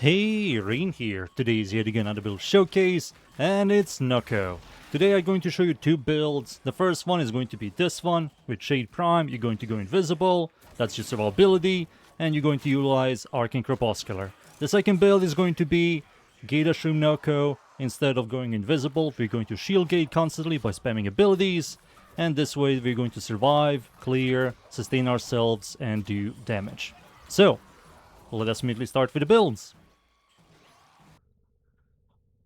Hey, Rain here. Today is yet again another build showcase, and it's Nokko. Today I'm going to show you two builds. The first one is going to be this one, with Shade Prime. You're going to go invisible, that's your survivability, and you're going to utilize Arcane Crepuscular. The second build is going to be Gateshroom Nokko. Instead of going invisible, we're going to shield gate constantly by spamming abilities, and this way we're going to survive, clear, sustain ourselves, and do damage. So, let us immediately start with the builds.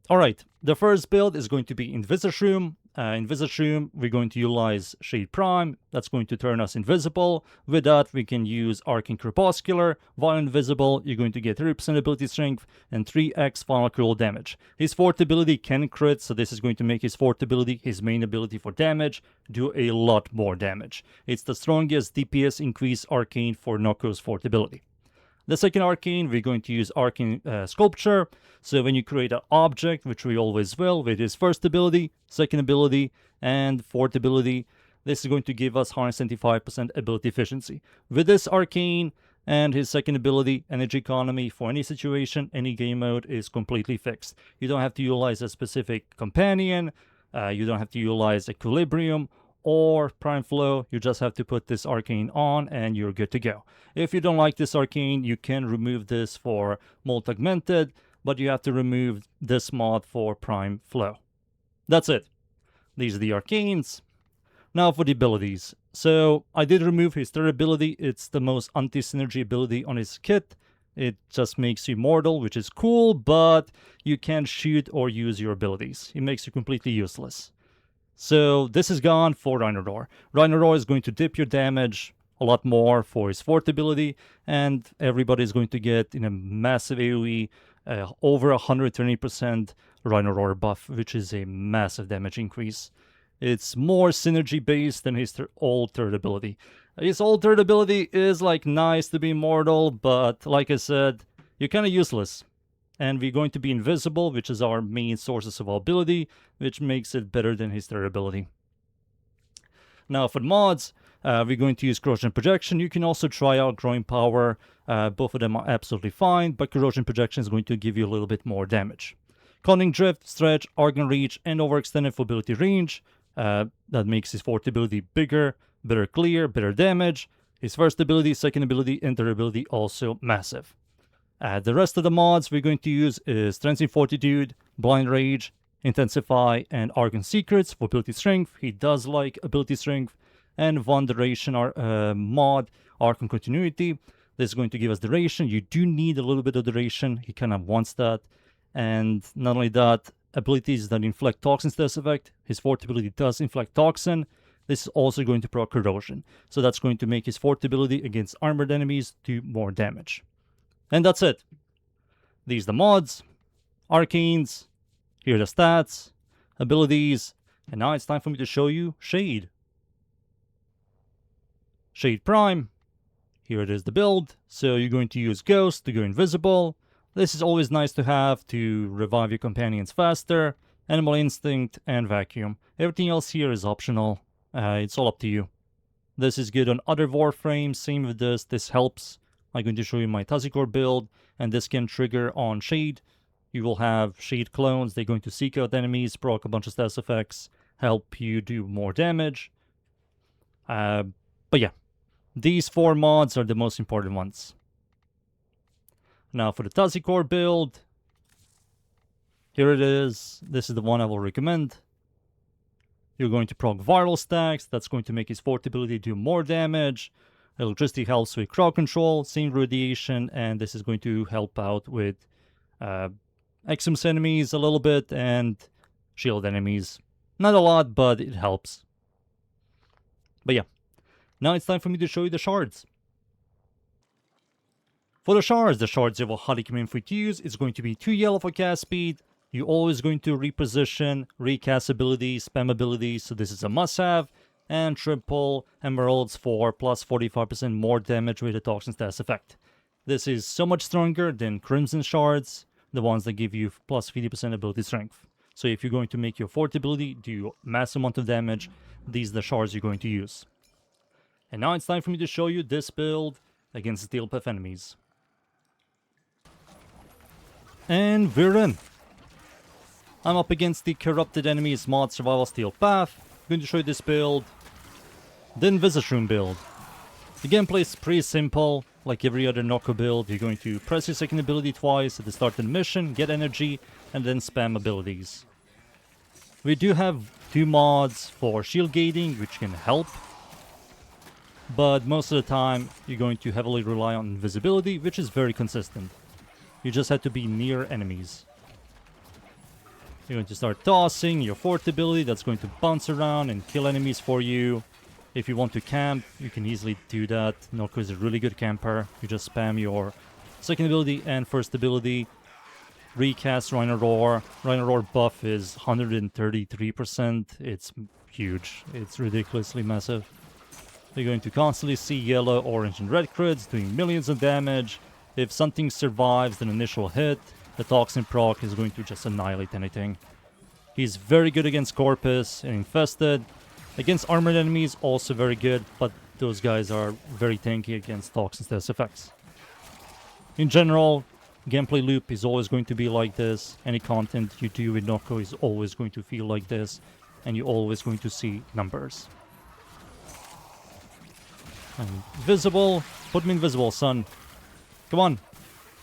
Alright, the first build is going to be Invisashroom. Invisashroom, we're going to utilize Shade Prime. That's going to turn us invisible. With that, we can use Arcane Crepuscular. While invisible, you're going to get 30% ability strength and 3x final critical damage. His fourth ability can crit, so this is going to make his fourth ability, his main ability for damage, do a lot more damage. It's the strongest DPS increase arcane for Nokko's fourth ability. The second arcane, we're going to use Arcane Sculpture. So when you create an object, which we always will, with his first ability, second ability, and fourth ability, this is going to give us 175% ability efficiency. With this arcane and his second ability, energy economy for any situation, any game mode is completely fixed. You don't have to utilize a specific companion, you don't have to utilize Equilibrium or Prime Flow. You just have to put this arcane on and you're good to go. If you don't like this arcane, you can remove this for Multi-Augmented, but you have to remove this mod for Prime Flow. That's it. These are the arcanes. Now for the abilities. So I did remove his third ability. It's the most anti-synergy ability on his kit. It just makes you mortal, which is cool, but you can't shoot or use your abilities. It makes you completely useless. So this is gone for Rhinoraur. Rhinoraur is going to dip your damage a lot more for his fourth ability, and everybody is going to get in a massive AoE over 120% Rhinoraur buff, which is a massive damage increase. It's more synergy based than his old third ability. His old third ability is like nice to be immortal, but like I said, you're kind of useless. And we're going to be invisible, which is our main source of ability, which makes it better than his third ability. Now for the mods, we're going to use Corrosion Projection. You can also try out Growing Power. Both of them are absolutely fine, but Corrosion Projection is going to give you a little bit more damage. Cunning Drift, Stretch, Argon Reach, and Overextended for ability range. That makes his fourth ability bigger, better clear, better damage. His first ability, second ability, and third ability also massive. The rest of the mods we're going to use is Transient Fortitude, Blind Rage, Intensify, and Argon Secrets for ability strength. He does like ability strength. And one duration mod, Arcane Continuity. This is going to give us duration. You do need a little bit of duration. He kind of wants that. And not only that, abilities that inflict Toxin status effect. His fourth ability does inflict Toxin. This is also going to proc Corrosion. So that's going to make his fourth ability against armored enemies do more damage. And that's it. These are the mods, arcanes, here are the stats, abilities, and now it's time for me to show you Shade. Shade Prime, here it is the build. So you're going to use Ghost to go invisible. This is always nice to have to revive your companions faster. Animal Instinct and Vacuum. Everything else here is optional. It's all up to you. This is good on other Warframes, same with this. This helps. I'm going to show you my Tazikor build, and this can trigger on Shade. You will have Shade clones. They're going to seek out enemies, proc a bunch of status effects, help you do more damage. But yeah, these four mods are the most important ones. Now for the Tazikor build, here it is. This is the one I will recommend. You're going to proc Viral Stacks. That's going to make his fourth ability do more damage. Electricity helps with crowd control, same radiation, and this is going to help out with Exums enemies a little bit and shield enemies. Not a lot, but it helps. But yeah, now it's time for me to show you the Shards. For the Shards you will highly recommend for you to use. It's going to be 2 yellow for cast speed. You're always going to reposition, recast abilities, spam abilities, so this is a must-have. And triple emeralds for plus 45% more damage with the Toxin status effect. This is so much stronger than Crimson Shards, the ones that give you plus 50% ability strength. So if you're going to make your fourth ability do massive amount of damage, these are the Shards you're going to use. And now it's time for me to show you this build against Steel Path enemies. And we're in. I'm up against the Corrupted Enemies mod Survival Steel Path. I'm going to show you this build. The Invisashroom build. The gameplay is pretty simple. Like every other Nokko build, you're going to press your second ability twice at the start of the mission, get energy, and then spam abilities. We do have 2 mods for shield gating, which can help. But most of the time, you're going to heavily rely on invisibility, which is very consistent. You just have to be near enemies. You're going to start tossing your fourth ability that's going to bounce around and kill enemies for you. If you want to camp, you can easily do that. Nokko is a really good camper. You just spam your second ability and first ability. Recast Rhino Roar. Rhino Roar buff is 133%. It's huge. It's ridiculously massive. You're going to constantly see yellow, orange, and red crits doing millions of damage. If something survives an initial hit, the Toxin proc is going to just annihilate anything. He's very good against Corpus and Infested. Against armored enemies, also very good, but those guys are very tanky against Toxin status effects. In general, gameplay loop is always going to be like this. Any content you do with Nokko is always going to feel like this, and you're always going to see numbers. Invisible. Put me invisible, son. Come on.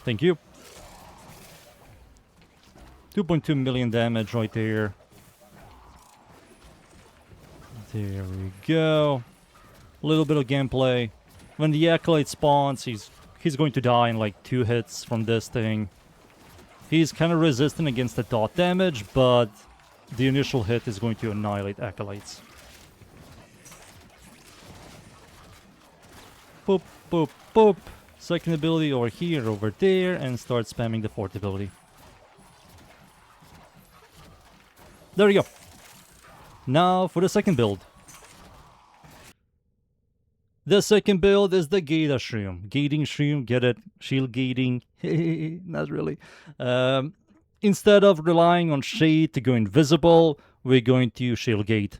Thank you. 2.2 million damage right there. There we go. A little bit of gameplay. When the Acolyte spawns, he's going to die in like 2 hits from this thing. He's kind of resistant against the dot damage, but the initial hit is going to annihilate Acolytes. Boop, boop, boop. Second ability over here, over there, and start spamming the fourth ability. There we go. Now for the second build. The second build is the Gateshroom. Gating shroom, get it? Shield gating. Not really. Instead of relying on shade to go invisible, we're going to shield gate.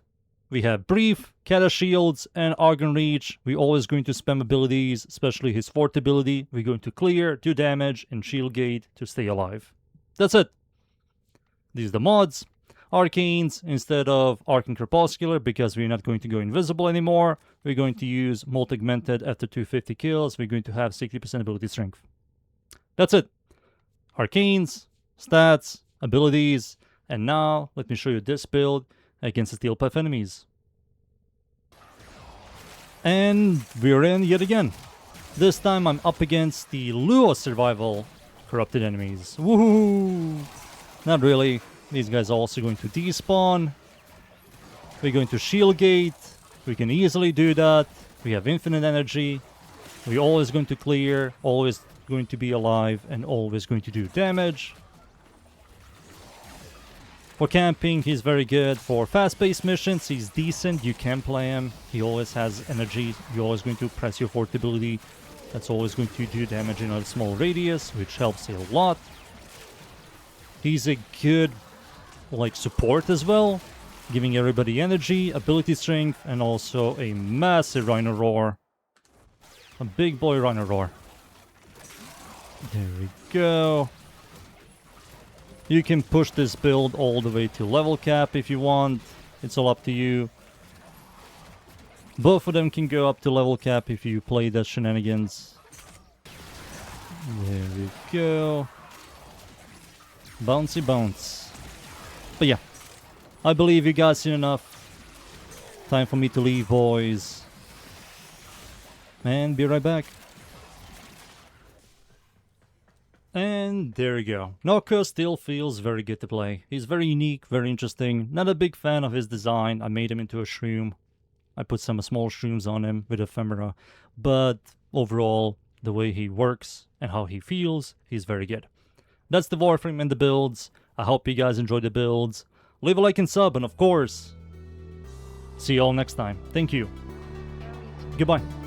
We have Brief, Kata Shields, and Argon Reach. We're always going to spam abilities, especially his fourth ability. We're going to clear, do damage, and shield gate to stay alive. That's it. These are the mods. Arcanes instead of Arcane Crepuscular, because we're not going to go invisible anymore. We're going to use multi-augmented after 250 kills. We're going to have 60% ability strength. That's it. Arcanes, stats, abilities, and now let me show you this build against the Steel Path enemies. And we're in yet again. This time I'm up against the Luo Survival Corrupted Enemies. Woohoo! Not really. These guys are also going to despawn. We're going to shield gate. We can easily do that. We have infinite energy. We're always going to clear, always going to be alive, and always going to do damage. For camping, he's very good. For fast-paced missions, he's decent. You can play him. He always has energy. You're always going to press your fourth ability. That's always going to do damage in a small radius, which helps a lot. He's a good support as well, giving everybody energy, ability strength, and also a massive Rhino Roar. A big boy Rhino Roar. There we go. You can push this build all the way to level cap if you want. It's all up to you. Both of them can go up to level cap if you play the shenanigans. There we go. Bouncy bounce. But yeah, I believe you guys seen enough. Time for me to leave, boys. And be right back. And there we go. Nokko still feels very good to play. He's very unique, very interesting. Not a big fan of his design. I made him into a shroom. I put some small shrooms on him with ephemera. But overall, the way he works and how he feels, he's very good. That's the Warframe and the builds. I hope you guys enjoyed the builds. Leave a like and sub, and of course, see you all next time. Thank you. Goodbye.